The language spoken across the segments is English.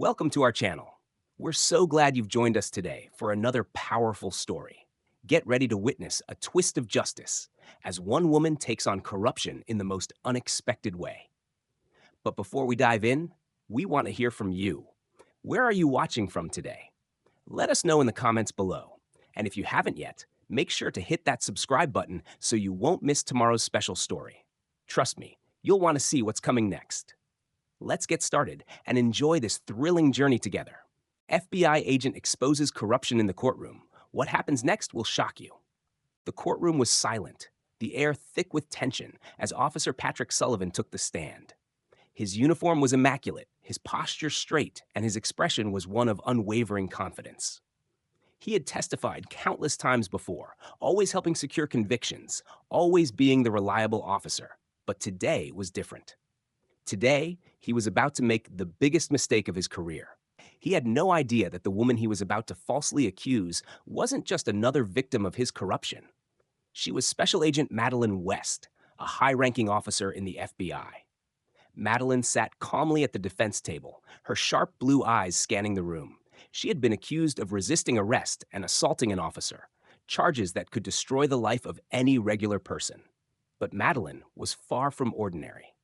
Welcome to our channel. We're so glad you've joined us today for another powerful story. Get ready to witness a twist of justice as one woman takes on corruption in the most unexpected way. But before we dive in, we want to hear from you. Where are you watching from today? Let us know in the comments below. And if you haven't yet, make sure to hit that subscribe button so you won't miss tomorrow's special story. Trust me, you'll want to see what's coming next. Let's get started and enjoy this thrilling journey together. FBI agent exposes corruption in the courtroom. What happens next will shock you. The courtroom was silent, the air thick with tension as Officer Patrick Sullivan took the stand. His uniform was immaculate, his posture straight, and his expression was one of unwavering confidence. He had testified countless times before, always helping secure convictions, always being the reliable officer. But today was different. Today, he was about to make the biggest mistake of his career. He had no idea that the woman he was about to falsely accuse wasn't just another victim of his corruption. She was Special Agent Madeline West, a high-ranking officer in the FBI. Madeline sat calmly at the defense table, her sharp blue eyes scanning the room. She had been accused of resisting arrest and assaulting an officer, charges that could destroy the life of any regular person. But Madeline was far from ordinary.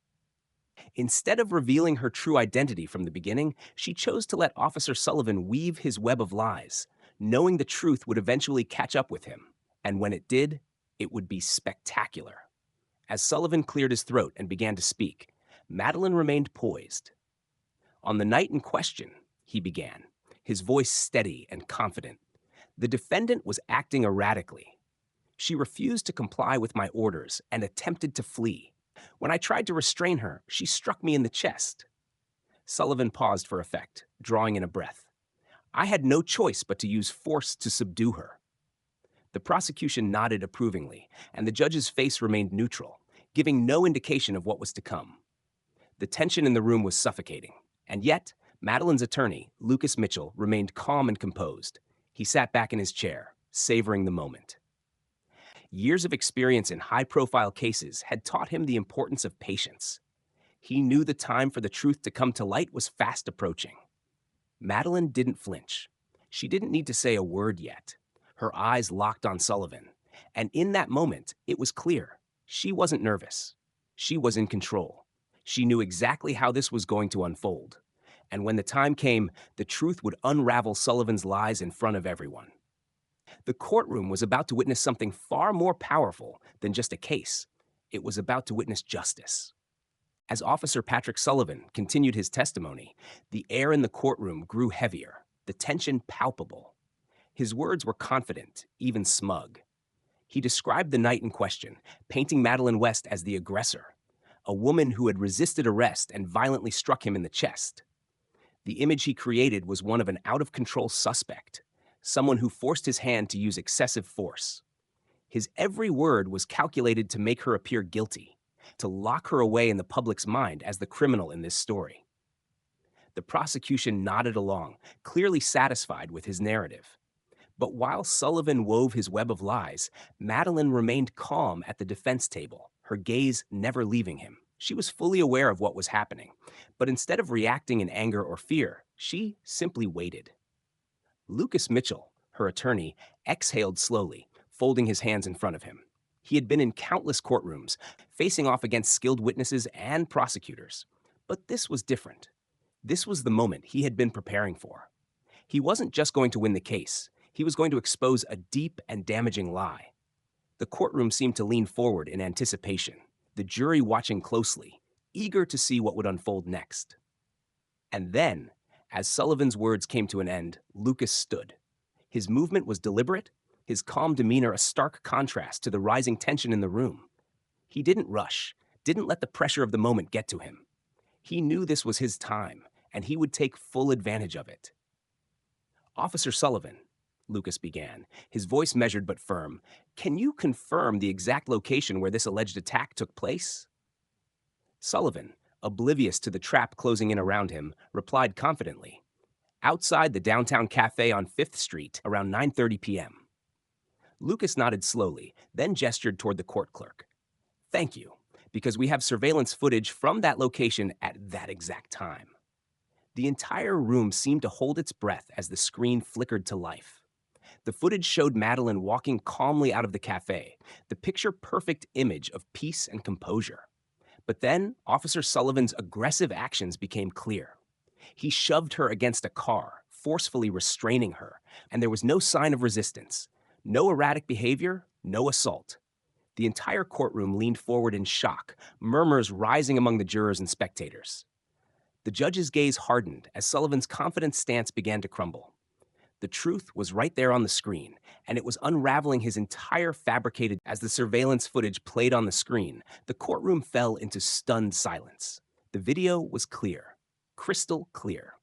Instead of revealing her true identity from the beginning, she chose to let Officer Sullivan weave his web of lies, knowing the truth would eventually catch up with him. And when it did, it would be spectacular. As Sullivan cleared his throat and began to speak, Madeline remained poised. On the night in question, he began, his voice steady and confident. The defendant was acting erratically. She refused to comply with my orders and attempted to flee. When I tried to restrain her, she struck me in the chest. Sullivan paused for effect, drawing in a breath. I had no choice but to use force to subdue her. The prosecution nodded approvingly, and the judge's face remained neutral, giving no indication of what was to come. The tension in the room was suffocating, and yet, Madeline's attorney, Lucas Mitchell, remained calm and composed. He sat back in his chair, savoring the moment. Years of experience in high-profile cases had taught him the importance of patience. He knew the time for the truth to come to light was fast approaching. Madeline didn't flinch. She didn't need to say a word yet. Her eyes locked on Sullivan, and in that moment, it was clear. She wasn't nervous. She was in control. She knew exactly how this was going to unfold. And when the time came, the truth would unravel Sullivan's lies in front of everyone. The courtroom was about to witness something far more powerful than just a case. It was about to witness justice. As Officer Patrick Sullivan continued his testimony, the air in the courtroom grew heavier, the tension palpable. His words were confident, even smug. He described the night in question, painting Madeline West as the aggressor, a woman who had resisted arrest and violently struck him in the chest. The image he created was one of an out-of-control suspect, someone who forced his hand to use excessive force. His every word was calculated to make her appear guilty, to lock her away in the public's mind as the criminal in this story. The prosecution nodded along, clearly satisfied with his narrative. But while Sullivan wove his web of lies, Madeline remained calm at the defense table, her gaze never leaving him. She was fully aware of what was happening, but instead of reacting in anger or fear, she simply waited. Lucas Mitchell, her attorney, exhaled slowly, folding his hands in front of him. He had been in countless courtrooms, facing off against skilled witnesses and prosecutors. But this was different. This was the moment he had been preparing for. He wasn't just going to win the case. He was going to expose a deep and damaging lie. The courtroom seemed to lean forward in anticipation, the jury watching closely, eager to see what would unfold next. And then, as Sullivan's words came to an end, Lucas stood. His movement was deliberate, his calm demeanor a stark contrast to the rising tension in the room. He didn't rush, didn't let the pressure of the moment get to him. He knew this was his time, and he would take full advantage of it. Officer Sullivan, Lucas began, his voice measured but firm, can you confirm the exact location where this alleged attack took place? Sullivan, oblivious to the trap closing in around him, replied confidently, outside the downtown cafe on 5th Street around 9:30 p.m. Lucas nodded slowly, then gestured toward the court clerk. Thank you, because we have surveillance footage from that location at that exact time. The entire room seemed to hold its breath as the screen flickered to life. The footage showed Madeline walking calmly out of the cafe, the picture perfect image of peace and composure. But then, Officer Sullivan's aggressive actions became clear. He shoved her against a car, forcefully restraining her, and there was no sign of resistance. No erratic behavior, no assault. The entire courtroom leaned forward in shock, murmurs rising among the jurors and spectators. The judge's gaze hardened as Sullivan's confident stance began to crumble. The truth was right there on the screen, and it was unraveling his entire fabricated. As the surveillance footage played on the screen, the courtroom fell into stunned silence. The video was clear, crystal clear.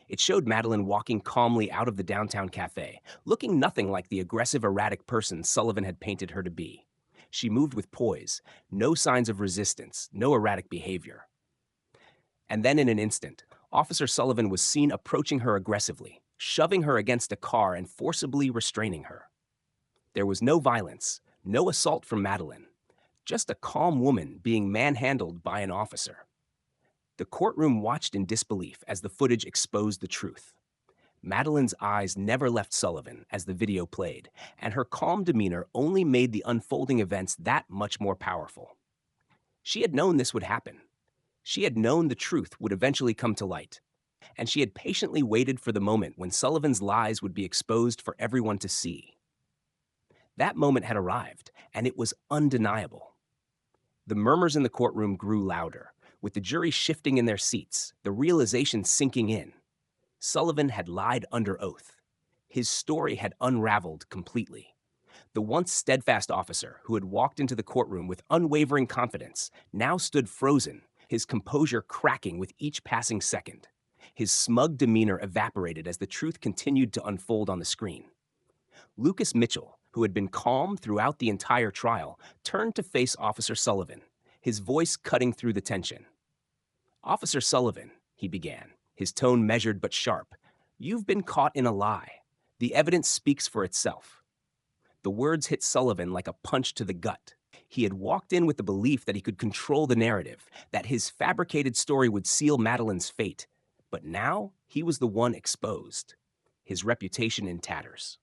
It showed Madeline walking calmly out of the downtown cafe, looking nothing like the aggressive, erratic person Sullivan had painted her to be. She moved with poise, no signs of resistance, no erratic behavior. And then in an instant, Officer Sullivan was seen approaching her aggressively, shoving her against a car and forcibly restraining her. There was no violence, no assault from Madeline, just a calm woman being manhandled by an officer. The courtroom watched in disbelief as the footage exposed the truth. Madeline's eyes never left Sullivan as the video played, and her calm demeanor only made the unfolding events that much more powerful. She had known this would happen. She had known the truth would eventually come to light, and she had patiently waited for the moment when Sullivan's lies would be exposed for everyone to see. That moment had arrived, and it was undeniable. The murmurs in the courtroom grew louder, with the jury shifting in their seats, the realization sinking in. Sullivan had lied under oath. His story had unraveled completely. The once steadfast officer, who had walked into the courtroom with unwavering confidence, now stood frozen, his composure cracking with each passing second. His smug demeanor evaporated as the truth continued to unfold on the screen. Lucas Mitchell, who had been calm throughout the entire trial, turned to face Officer Sullivan, his voice cutting through the tension. "Officer Sullivan," he began, his tone measured but sharp, "you've been caught in a lie. The evidence speaks for itself." The words hit Sullivan like a punch to the gut. He had walked in with the belief that he could control the narrative, that his fabricated story would seal Madeline's fate. But now he was the one exposed, his reputation in tatters.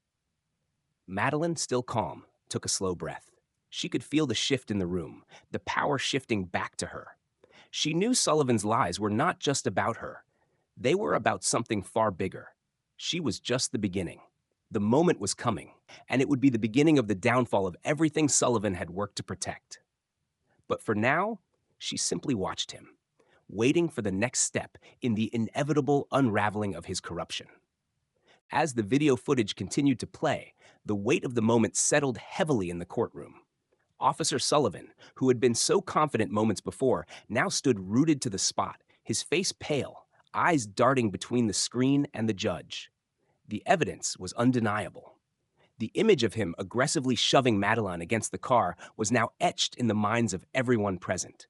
Madeline, still calm, took a slow breath. She could feel the shift in the room, the power shifting back to her. She knew Sullivan's lies were not just about her. They were about something far bigger. She was just the beginning. The moment was coming, and it would be the beginning of the downfall of everything Sullivan had worked to protect. But for now, she simply watched him, waiting for the next step in the inevitable unraveling of his corruption. As the video footage continued to play, the weight of the moment settled heavily in the courtroom. Officer Sullivan, who had been so confident moments before, now stood rooted to the spot, his face pale, eyes darting between the screen and the judge. The evidence was undeniable. The image of him aggressively shoving Madeline against the car was now etched in the minds of everyone present.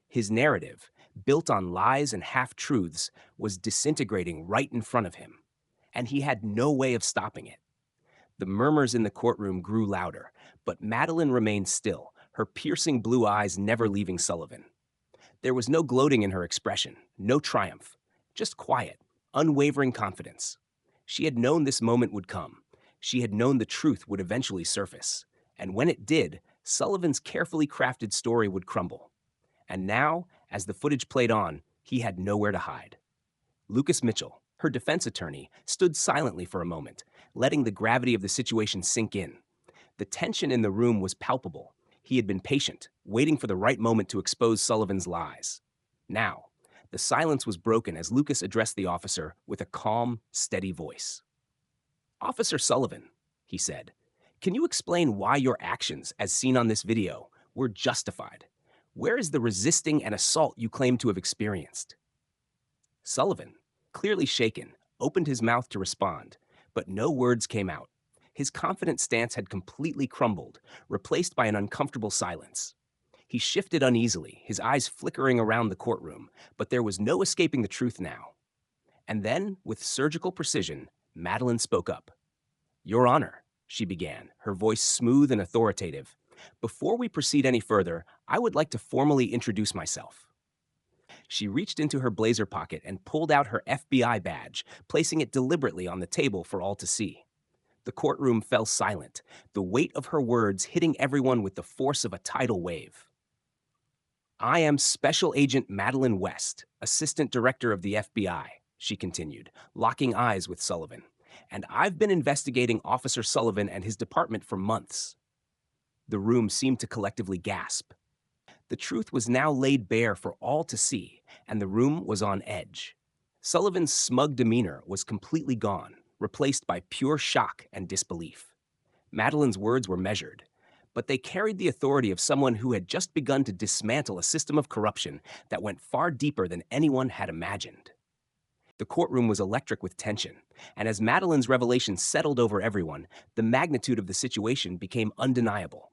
His narrative, built on lies and half-truths, was disintegrating right in front of him, and he had no way of stopping it. The murmurs in the courtroom grew louder, but Madeline remained still, her piercing blue eyes never leaving Sullivan. There was no gloating in her expression, no triumph, just quiet, unwavering confidence. She had known this moment would come. She had known the truth would eventually surface. And when it did, Sullivan's carefully crafted story would crumble. And now, as the footage played on, he had nowhere to hide. Lucas Mitchell, her defense attorney, stood silently for a moment, letting the gravity of the situation sink in. The tension in the room was palpable. He had been patient, waiting for the right moment to expose Sullivan's lies. Now, the silence was broken as Lucas addressed the officer with a calm, steady voice. "Officer Sullivan," he said, "can you explain why your actions, as seen on this video, were justified? Where is the resisting and assault you claim to have experienced?" Sullivan, clearly shaken, opened his mouth to respond, but no words came out. His confident stance had completely crumbled, replaced by an uncomfortable silence. He shifted uneasily, his eyes flickering around the courtroom, but there was no escaping the truth now. And then, with surgical precision, Madeline spoke up. "Your Honor," she began, her voice smooth and authoritative, "before we proceed any further, I would like to formally introduce myself." She reached into her blazer pocket and pulled out her FBI badge, placing it deliberately on the table for all to see. The courtroom fell silent, the weight of her words hitting everyone with the force of a tidal wave. I am Special Agent Madeline West, Assistant Director of the FBI, she continued, locking eyes with Sullivan. And I've been investigating Officer Sullivan and his department for months. The room seemed to collectively gasp. The truth was now laid bare for all to see, and the room was on edge. Sullivan's smug demeanor was completely gone, replaced by pure shock and disbelief. Madeline's words were measured, but they carried the authority of someone who had just begun to dismantle a system of corruption that went far deeper than anyone had imagined. The courtroom was electric with tension, and as Madeline's revelation settled over everyone, the magnitude of the situation became undeniable.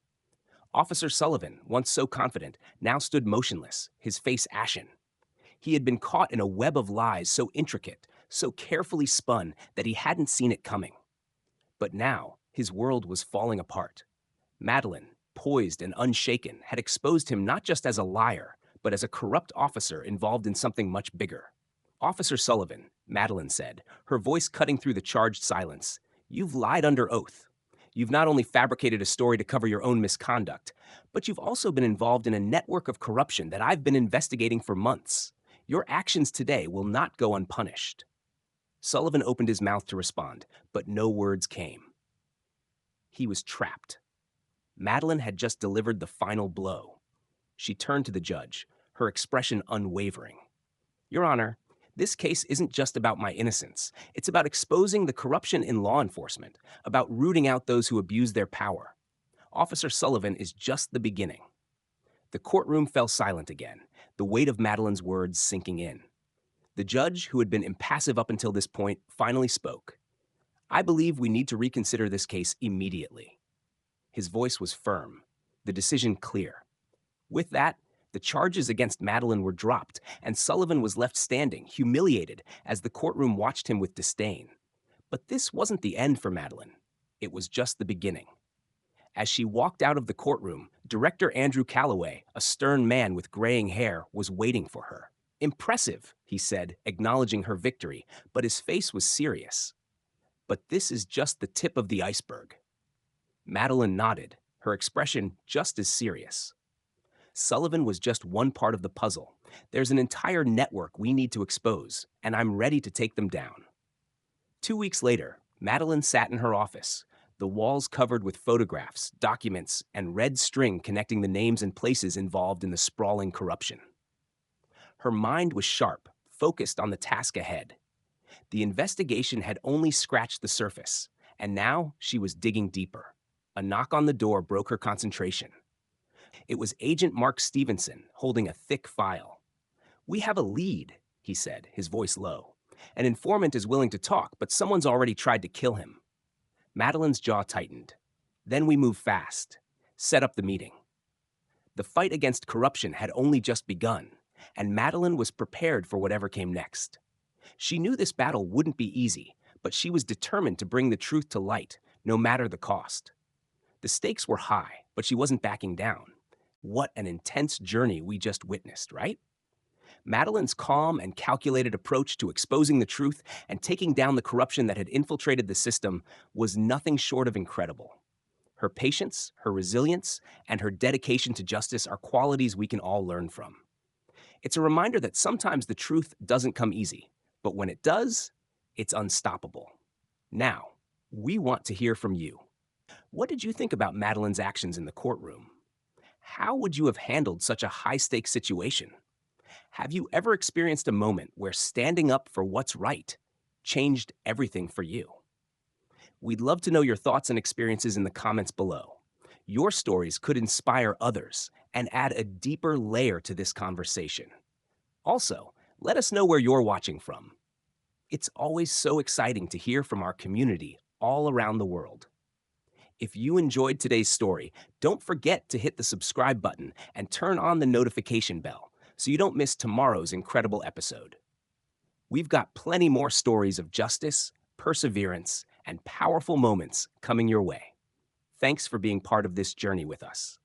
Officer Sullivan, once so confident, now stood motionless, his face ashen. He had been caught in a web of lies so intricate, so carefully spun that he hadn't seen it coming. But now, his world was falling apart. Madeline, poised and unshaken, had exposed him not just as a liar, but as a corrupt officer involved in something much bigger. Officer Sullivan, Madeline said, her voice cutting through the charged silence, you've lied under oath. You've not only fabricated a story to cover your own misconduct, but you've also been involved in a network of corruption that I've been investigating for months. Your actions today will not go unpunished. Sullivan opened his mouth to respond, but no words came. He was trapped. Madeline had just delivered the final blow. She turned to the judge, her expression unwavering. Your Honor, this case isn't just about my innocence. It's about exposing the corruption in law enforcement, about rooting out those who abuse their power. Officer Sullivan is just the beginning. The courtroom fell silent again, the weight of Madeline's words sinking in. The judge, who had been impassive up until this point, finally spoke. I believe we need to reconsider this case immediately. His voice was firm, the decision clear. With that, the charges against Madeline were dropped, and Sullivan was left standing, humiliated, as the courtroom watched him with disdain. But this wasn't the end for Madeline. It was just the beginning. As she walked out of the courtroom, Director Andrew Calloway, a stern man with graying hair, was waiting for her. Impressive, he said, acknowledging her victory, but his face was serious. But this is just the tip of the iceberg. Madeline nodded, her expression just as serious. Sullivan was just one part of the puzzle. There's an entire network we need to expose, and I'm ready to take them down. 2 weeks later, Madeline sat in her office, the walls covered with photographs, documents, and red string connecting the names and places involved in the sprawling corruption. Her mind was sharp, focused on the task ahead. The investigation had only scratched the surface, and now she was digging deeper. A knock on the door broke her concentration. It was Agent Mark Stevenson, holding a thick file. We have a lead, he said, his voice low. An informant is willing to talk, but someone's already tried to kill him. Madeline's jaw tightened. Then we moved fast. Set up the meeting. The fight against corruption had only just begun, and Madeline was prepared for whatever came next. She knew this battle wouldn't be easy, but she was determined to bring the truth to light, no matter the cost. The stakes were high, but she wasn't backing down. What an intense journey we just witnessed, right? Madeline's calm and calculated approach to exposing the truth and taking down the corruption that had infiltrated the system was nothing short of incredible. Her patience, her resilience, and her dedication to justice are qualities we can all learn from. It's a reminder that sometimes the truth doesn't come easy, but when it does, it's unstoppable. Now, we want to hear from you. What did you think about Madeline's actions in the courtroom? How would you have handled such a high-stakes situation? Have you ever experienced a moment where standing up for what's right changed everything for you? We'd love to know your thoughts and experiences in the comments below. Your stories could inspire others and add a deeper layer to this conversation. Also, let us know where you're watching from. It's always so exciting to hear from our community all around the world. If you enjoyed today's story, don't forget to hit the subscribe button and turn on the notification bell so you don't miss tomorrow's incredible episode. We've got plenty more stories of justice, perseverance, and powerful moments coming your way. Thanks for being part of this journey with us.